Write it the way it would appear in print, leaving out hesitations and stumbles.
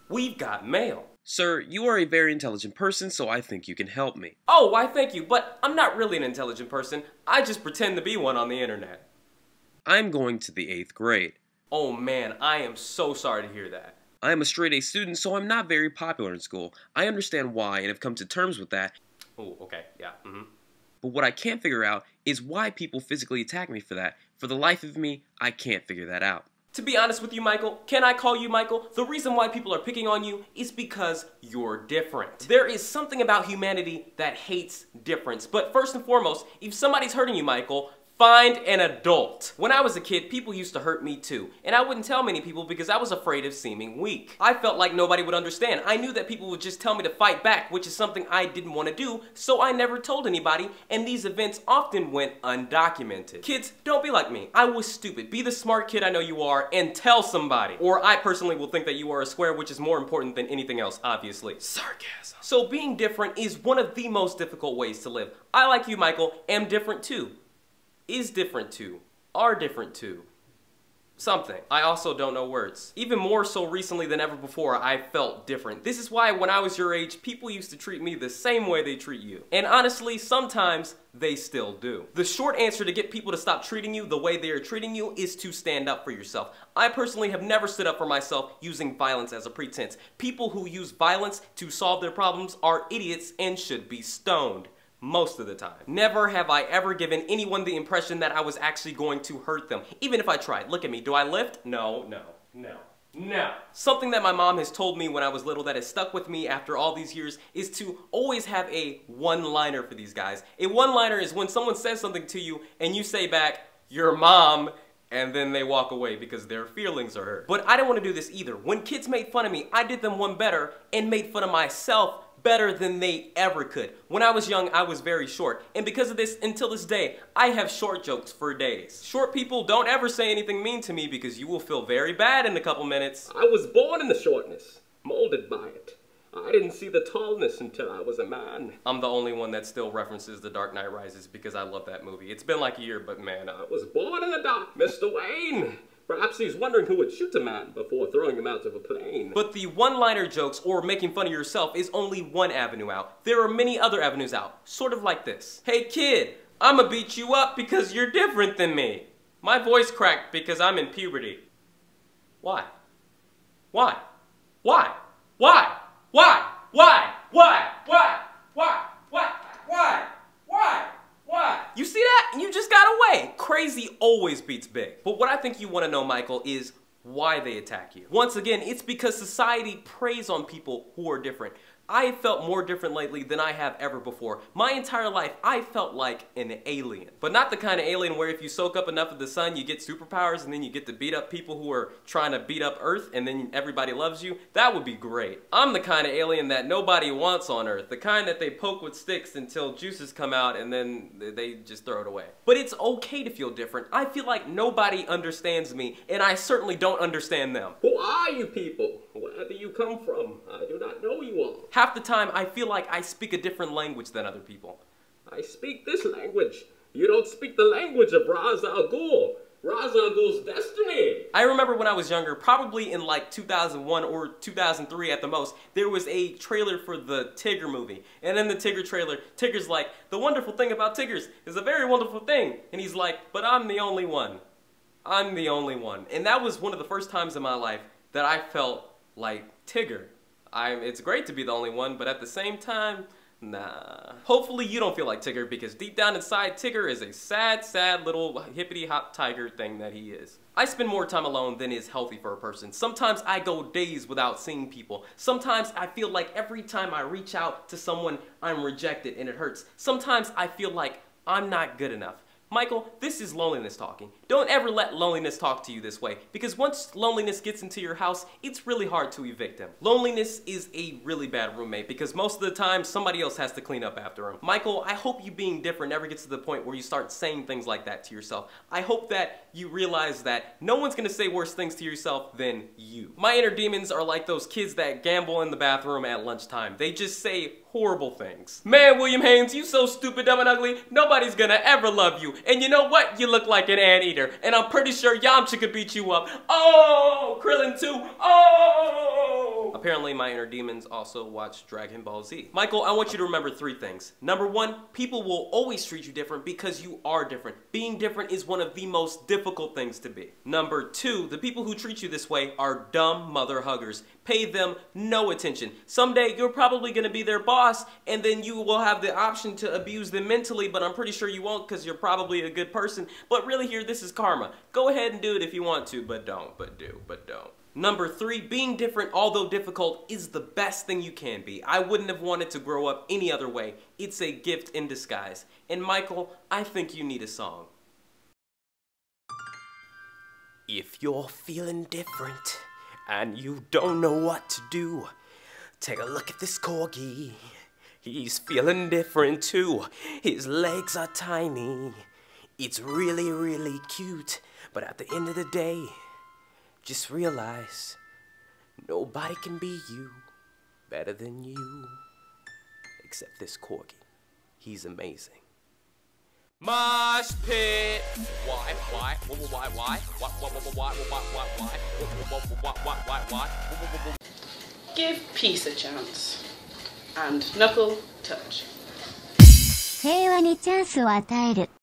We've got mail. Sir, you are a very intelligent person, so I think you can help me. Oh, why thank you, but I'm not really an intelligent person. I just pretend to be one on the internet. I'm going to the 8th grade. Oh man, I am so sorry to hear that. I am a straight-A student, so I'm not very popular in school. I understand why and have come to terms with that. Oh, okay, yeah, But what I can't figure out is why people physically attack me for that. For the life of me, I can't figure that out. To be honest with you, Michael, can I call you Michael? The reason why people are picking on you is because you're different. There is something about humanity that hates difference. But first and foremost, if somebody's hurting you, Michael, find an adult. When I was a kid, people used to hurt me too. And I wouldn't tell many people because I was afraid of seeming weak. I felt like nobody would understand. I knew that people would just tell me to fight back, which is something I didn't want to do, so I never told anybody, and these events often went undocumented. Kids, don't be like me. I was stupid. Be the smart kid I know you are and tell somebody. Or I personally will think that you are a square, which is more important than anything else, obviously. Sarcasm. So being different is one of the most difficult ways to live. I, like you, Michael, am different too. Is different too, are different too, something. I also don't know words. Even more so recently than ever before, I felt different. This is why when I was your age, people used to treat me the same way they treat you. And honestly, sometimes they still do. The short answer to get people to stop treating you the way they are treating you is to stand up for yourself. I personally have never stood up for myself using violence as a pretense. People who use violence to solve their problems are idiots and should be stoned. Most of the time. Never have I ever given anyone the impression that I was actually going to hurt them. Even if I tried. Look at me. Do I lift? No. Something that my mom has told me when I was little that has stuck with me after all these years is to always have a one-liner for these guys. A one-liner is when someone says something to you and you say back, "Your mom," and then they walk away because their feelings are hurt. But I didn't want to do this either. When kids made fun of me, I did them one better and made fun of myself better than they ever could. When I was young, I was very short. And because of this, until this day, I have short jokes for days. Short people, don't ever say anything mean to me because you will feel very bad in a couple minutes. I was born in the shortness, molded by it. I didn't see the tallness until I was a man. I'm the only one that still references The Dark Knight Rises because I love that movie. It's been like a year, but man, I was born in the dark, Mr. Wayne. Perhaps he's wondering who would shoot a man before throwing him out of a plane. But the one-liner jokes or making fun of yourself is only one avenue out. There are many other avenues out, sort of like this. Hey kid, I'ma beat you up because you're different than me. My voice cracked because I'm in puberty. Why? Why? Why? Why? Why? Why? Why? Why? Why? Why? Why? Why? Why? You see that? And you just got away. Crazy always beats big. But what I think you want to know, Michael, is why they attack you. Once again, it's because society preys on people who are different. I have felt more different lately than I have ever before. My entire life, I felt like an alien. But not the kind of alien where if you soak up enough of the sun, you get superpowers and then you get to beat up people who are trying to beat up Earth and then everybody loves you. That would be great. I'm the kind of alien that nobody wants on Earth. The kind that they poke with sticks until juices come out and then they just throw it away. But it's okay to feel different. I feel like nobody understands me and I certainly don't understand them. Who are you people? Where do you come from? I do not know you all. Half the time, I feel like I speak a different language than other people. I speak this language. You don't speak the language of Ra's al Ghul. Ra's al Ghul's destiny. I remember when I was younger, probably in like 2001 or 2003 at the most, there was a trailer for the Tigger movie. And in the Tigger trailer, Tigger's like, the wonderful thing about Tiggers is a very wonderful thing. And he's like, but I'm the only one. I'm the only one. And that was one of the first times in my life that I felt like Tigger. It's great to be the only one, but at the same time, nah. Hopefully you don't feel like Tigger because deep down inside, Tigger is a sad, sad little hippity-hop tiger thing that he is. I spend more time alone than is healthy for a person. Sometimes I go days without seeing people. Sometimes I feel like every time I reach out to someone, I'm rejected and it hurts. Sometimes I feel like I'm not good enough. Michael, this is loneliness talking. Don't ever let loneliness talk to you this way, because once loneliness gets into your house, it's really hard to evict him. Loneliness is a really bad roommate, because most of the time, somebody else has to clean up after him. Michael, I hope you being different never gets to the point where you start saying things like that to yourself. I hope that you realize that no one's gonna say worse things to yourself than you. My inner demons are like those kids that gamble in the bathroom at lunchtime. They just say horrible things. Man, William Haynes, you so stupid, dumb, and ugly, nobody's gonna ever love you. And you know what? You look like an anteater. hater, and I'm pretty sure Yamcha could beat you up. Oh, Krillin too. Oh! Apparently my inner demons also watch Dragon Ball Z. Michael, I want you to remember 3 things. Number 1, people will always treat you different because you are different. Being different is one of the most difficult things to be. Number 2, the people who treat you this way are dumb mother huggers. Pay them no attention. Someday you're probably gonna be their boss, and then you will have the option to abuse them mentally, but I'm pretty sure you won't because you're probably a good person. But really here, this is karma. Go ahead and do it if you want to, but don't, but do, but don't. Number 3, being different, although difficult, is the best thing you can be. I wouldn't have wanted to grow up any other way. It's a gift in disguise. And Michael, I think you need a song. If you're feeling different and you don't know what to do, take a look at this corgi. He's feeling different too. His legs are tiny. It's really, really cute. But at the end of the day, just realize nobody can be you better than you. Except this corgi. He's amazing. Mosh pit. Why? Give peace a chance. And Knuckle, touch. 平和にチャンスを与える。